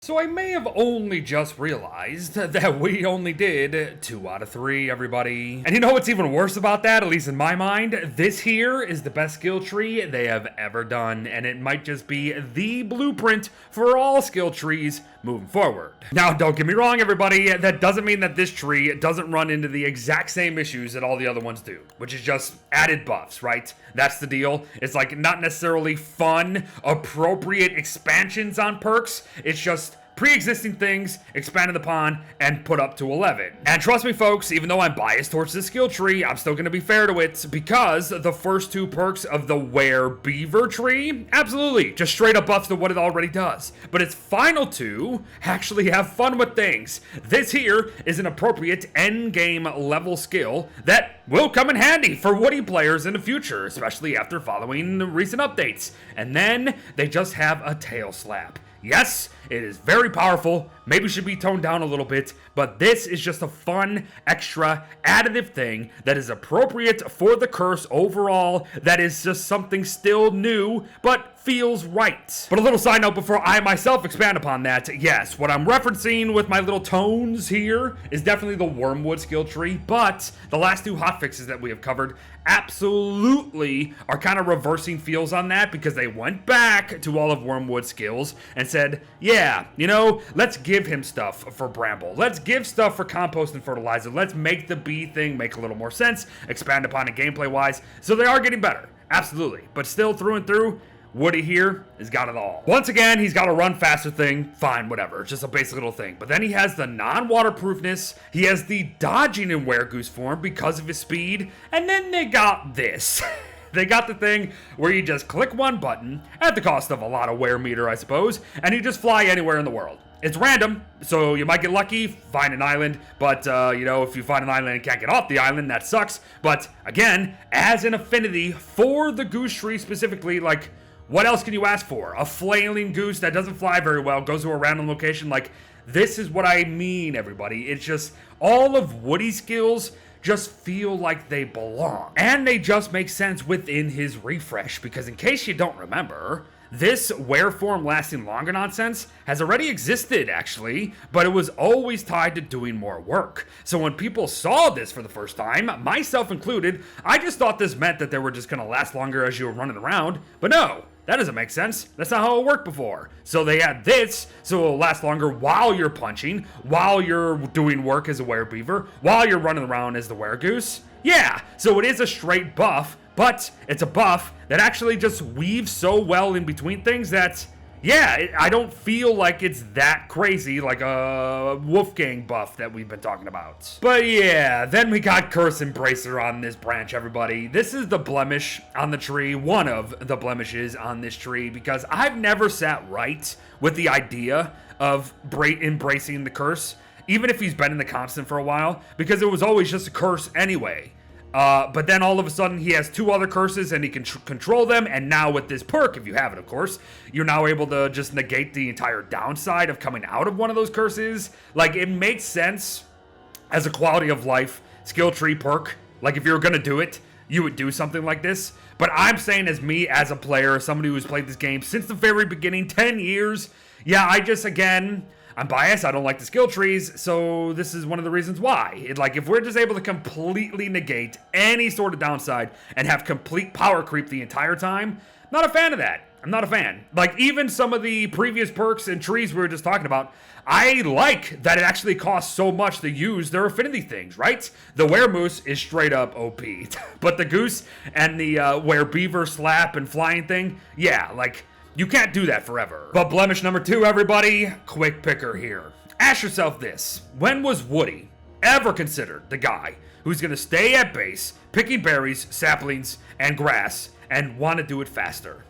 So I may have only just realized that we only did 2 out of 3, everybody. And you know what's even worse about that, at least in my mind? This here is the best skill tree they have ever done, and it might just be the blueprint for all skill trees moving forward. Now, don't get me wrong, everybody, that doesn't mean that this tree doesn't run into the exact same issues that all the other ones do, which is just added buffs, right? That's the deal. It's like not necessarily fun, appropriate expansions on perks. It's just pre-existing things expanded upon and put up to 11. And trust me, folks, even though I'm biased towards the skill tree, I'm still going to be fair to it, because the first 2 perks of the Beaver tree, absolutely, just straight up buffs to what it already does. But its final 2 actually have fun with things. This here is an appropriate end-game level skill that will come in handy for Woodie players in the future, especially after following recent updates. And then they just have a tail slap. Yes, it is very powerful, maybe should be toned down a little bit, but this is just a fun, extra, additive thing that is appropriate for the curse overall, that is just something still new, but feels right. But a little side note before I myself expand upon that, yes, what I'm referencing with my little tones here is definitely the Wormwood skill tree, but the last 2 hotfixes that we have covered absolutely are kind of reversing feels on that, because they went back to all of Wormwood's skills and said, yeah, you know, let's give him stuff for Bramble. Let's give stuff for compost and fertilizer. Let's make the bee thing make a little more sense, expand upon it gameplay-wise. So they are getting better, absolutely. But still, through and through, Woodie here has got it all. Once again, he's got a run faster thing. Fine, whatever. It's just a basic little thing. But then he has the non-waterproofness. He has the dodging in Weregoose form because of his speed. And then they got this. They got the thing where you just click one button, at the cost of a lot of wear meter, I suppose, and you just fly anywhere in the world. It's random, so you might get lucky, find an island, but, you know, if you find an island and can't get off the island, that sucks. But, again, as an affinity for the goose tree specifically, like, what else can you ask for? A flailing goose that doesn't fly very well, goes to a random location, like, this is what I mean, everybody. It's just, all of Woodie's skills just feel like they belong. And they just make sense within his refresh, because in case you don't remember, this wear form lasting longer nonsense has already existed, actually, but it was always tied to doing more work. So when people saw this for the first time, myself included, I just thought this meant that they were just gonna last longer as you were running around, but no. That doesn't make sense. That's not how it worked before. So they add this, so it'll last longer while you're punching, while you're doing work as a werebeaver, while you're running around as the weregoose. Yeah, so it is a straight buff, but it's a buff that actually just weaves so well in between things that, yeah, I don't feel like it's that crazy like a Wolfgang buff that we've been talking about. But yeah, then we got Curse Embracer on this branch, everybody. This is the blemish on the tree, one of the blemishes on this tree, because I've never sat right with the idea of embracing the curse, even if he's been in the constant for a while, because it was always just a curse anyway. But then all of a sudden he has 2 other curses and he can control them, and now with this perk, if you have it of course, you're now able to just negate the entire downside of coming out of one of those curses. Like, it makes sense as a quality of life skill tree perk. Like, if you were gonna do it, you would do something like this. But I'm saying, as me, as a player, somebody who's played this game since the very beginning, 10 years, yeah, I just, again, I'm biased, I don't like the skill trees, so this is one of the reasons why. Like, if we're just able to completely negate any sort of downside and have complete power creep the entire time, not a fan of that. I'm not a fan. Like, even some of the previous perks and trees we were just talking about, I like that it actually costs so much to use their affinity things, right? The Weremoose is straight up OP. But the Goose and the Werebeaver slap and flying thing, yeah, like, you can't do that forever. But blemish number 2, everybody, quick picker here. Ask yourself this: when was Woodie ever considered the guy who's gonna stay at base, picking berries, saplings, and grass, and want to do it faster?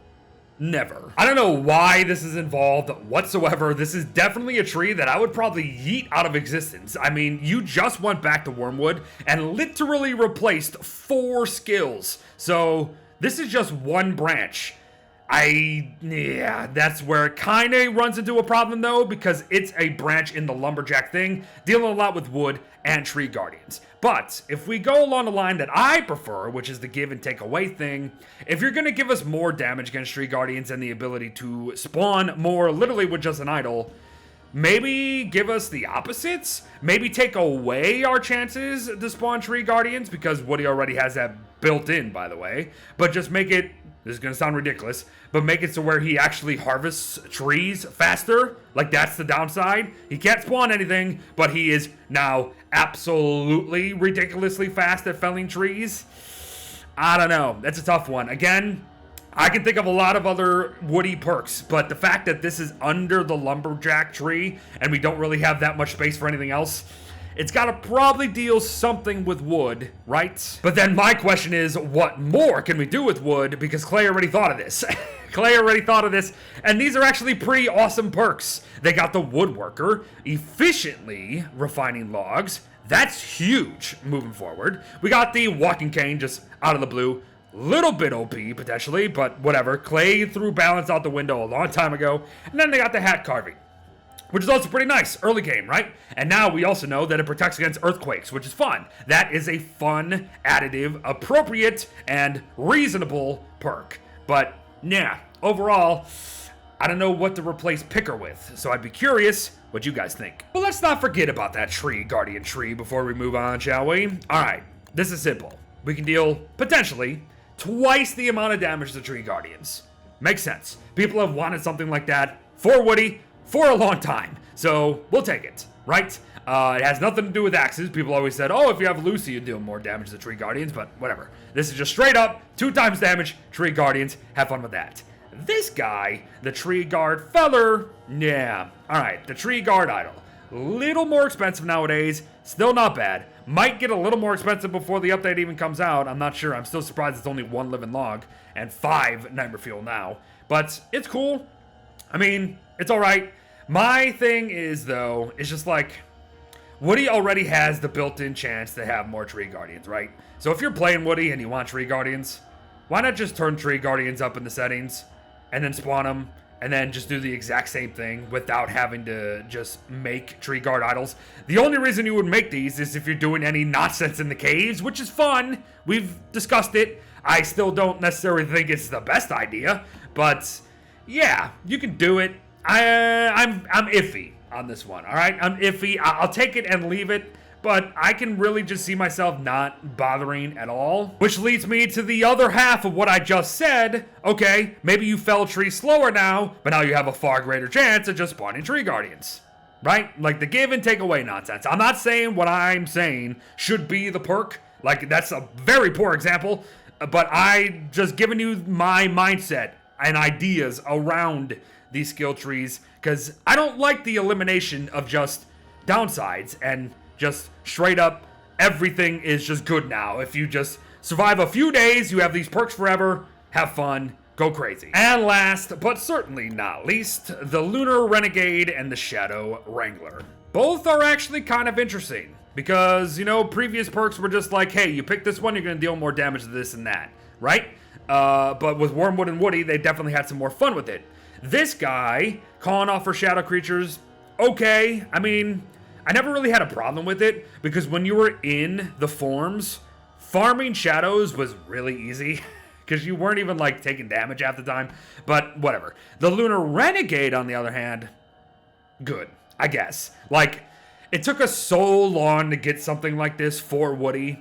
Never. I don't know why this is involved whatsoever. This is definitely a tree that I would probably yeet out of existence. I mean, you just went back to Wormwood and literally replaced 4 skills. So this is just one branch. Yeah, that's where it kind of runs into a problem though, because it's a branch in the lumberjack thing, dealing a lot with wood and tree guardians. But if we go along the line that I prefer, which is the give and take away thing, if you're going to give us more damage against tree guardians and the ability to spawn more literally with just an idol, maybe give us the opposites? Maybe take away our chances to spawn tree guardians, because Woody already has that built in, by the way. But just make it, this is going to sound ridiculous, but make it so where he actually harvests trees faster. Like, that's the downside. He can't spawn anything, but he is now absolutely ridiculously fast at felling trees. I don't know. That's a tough one. Again, I can think of a lot of other Woody perks, but the fact that this is under the lumberjack tree and we don't really have that much space for anything else, it's got to probably deal something with wood, right? But then my question is, what more can we do with wood? Because Klei already thought of this. Klei already thought of this, and these are actually pretty awesome perks. They got the woodworker, efficiently refining logs. That's huge moving forward. We got the walking cane just out of the blue. Little bit OP, potentially, but whatever. Klei threw balance out the window a long time ago. And then they got the hat carving, which is also pretty nice. Early game, right? And now we also know that it protects against earthquakes, which is fun. That is a fun, additive, appropriate, and reasonable perk. But, yeah, overall, I don't know what to replace Picker with, so I'd be curious what you guys think. But let's not forget about that tree, Guardian Tree, before we move on, shall we? Alright, this is simple. We can deal, potentially, twice the amount of damage to Tree Guardians. Makes sense. People have wanted something like that for Woody for a long time. So, we'll take it, right? It has nothing to do with axes. People always said, oh, if you have Lucy, you deal more damage to Tree Guardians, but whatever. This is just straight up, 2 times damage, Tree Guardians. Have fun with that. This guy, the Tree Guard Feller, yeah. Alright, the Tree Guard Idol. Little more expensive nowadays, still not bad. Might get a little more expensive before the update even comes out. I'm not sure. I'm still surprised it's only 1 living log and 5 nightmare fuel now. But it's cool. I mean, it's alright. My thing is, though, it's just like, Woody already has the built-in chance to have more Tree Guardians, right? So if you're playing Woody and you want Tree Guardians, why not just turn Tree Guardians up in the settings and then spawn them, and then just do the exact same thing without having to just make Tree Guard idols? The only reason you would make these is if you're doing any nonsense in the caves, which is fun. We've discussed it. I still don't necessarily think it's the best idea, but yeah, you can do it. I'm iffy on this one, all right? I'm iffy. I'll take it and leave it, but I can really just see myself not bothering at all. Which leads me to the other half of what I just said. Okay, maybe you fell trees slower now, but now you have a far greater chance of just spawning Tree Guardians, right? Like the give and take away nonsense. I'm not saying what I'm saying should be the perk. Like, that's a very poor example, but I just giving you my mindset and ideas around these skill trees, because I don't like the elimination of just downsides and just straight up everything is just good now. If you just survive a few days, you have these perks forever, have fun, go crazy. And last, but certainly not least, the Lunar Renegade and the Shadow Wrangler. Both are actually kind of interesting, because, you know, previous perks were just like, hey, you pick this one, you're going to deal more damage to this and that, right? But with Wormwood and Woody, they definitely had some more fun with it. This guy, calling off for shadow creatures, okay. I mean, I never really had a problem with it, because when you were in the forms, farming shadows was really easy, because you weren't even, like, taking damage half the time, but whatever. The Lunar Renegade, on the other hand, good, I guess. Like, it took us so long to get something like this for Woody.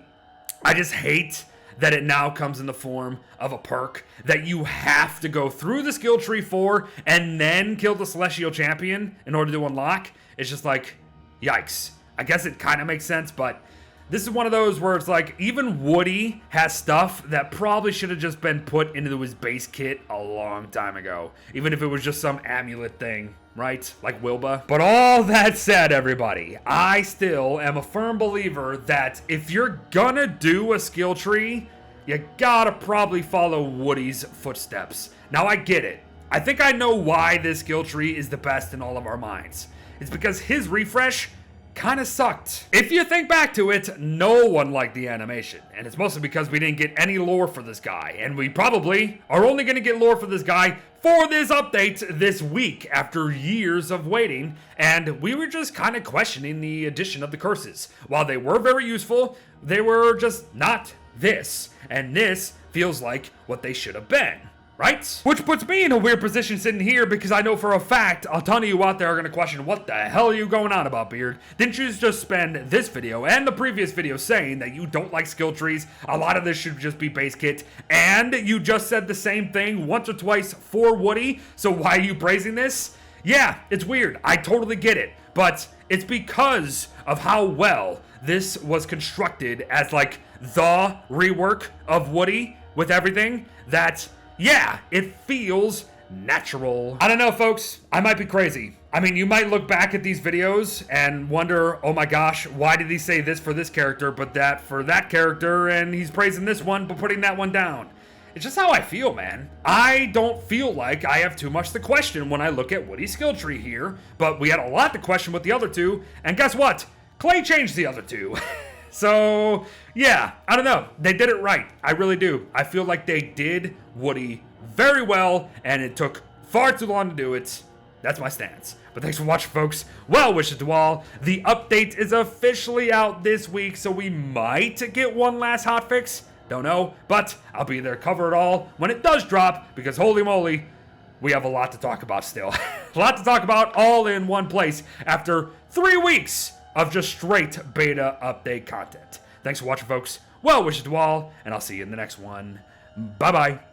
I just hate that it now comes in the form of a perk that you have to go through the skill tree for and then kill the Celestial Champion in order to unlock. It's just like, yikes. I guess it kind of makes sense, but this is one of those where it's like, even Woody has stuff that probably should have just been put into his base kit a long time ago. Even if it was just some amulet thing, right? Like Wilba. But all that said, everybody, I still am a firm believer that if you're gonna do a skill tree, you gotta probably follow Woody's footsteps. Now, I get it. I think I know why this skill tree is the best in all of our minds. It's because his refresh kind of sucked. If you think back to it, no one liked the animation, and it's mostly because we didn't get any lore for this guy, and we probably are only going to get lore for this guy for this update this week after years of waiting, and we were just kind of questioning the addition of the curses. While they were very useful, they were just not this, and this feels like what they should have been, right? Which puts me in a weird position sitting here because I know for a fact a ton of you out there are going to question, what the hell are you going on about, Beard? Didn't you just spend this video and the previous video saying that you don't like skill trees, a lot of this should just be base kit, and you just said the same thing once or twice for Woodie, so why are you praising this? Yeah, it's weird. I totally get it, but it's because of how well this was constructed as like the rework of Woodie with everything that, yeah, it feels natural. I don't know, folks. I might be crazy. I mean, you might look back at these videos and wonder, oh my gosh, why did he say this for this character, but that for that character, and he's praising this one, but putting that one down. It's just how I feel, man. I don't feel like I have too much to question when I look at Woodie's skill tree here, but we had a lot to question with the other two, and guess what? Klei changed the other two. So, yeah, I don't know. They did it right. I really do. I feel like they did Woodie very well, and it took far too long to do it. That's my stance. But thanks for watching, folks. Well wishes to all. The update is officially out this week, so we might get one last hotfix. Don't know, but I'll be there to cover it all when it does drop, because holy moly, we have a lot to talk about still. A lot to talk about all in one place after 3 weeks of just straight beta update content. Thanks for watching, folks. Well wishes to all, and I'll see you in the next one. Bye-bye.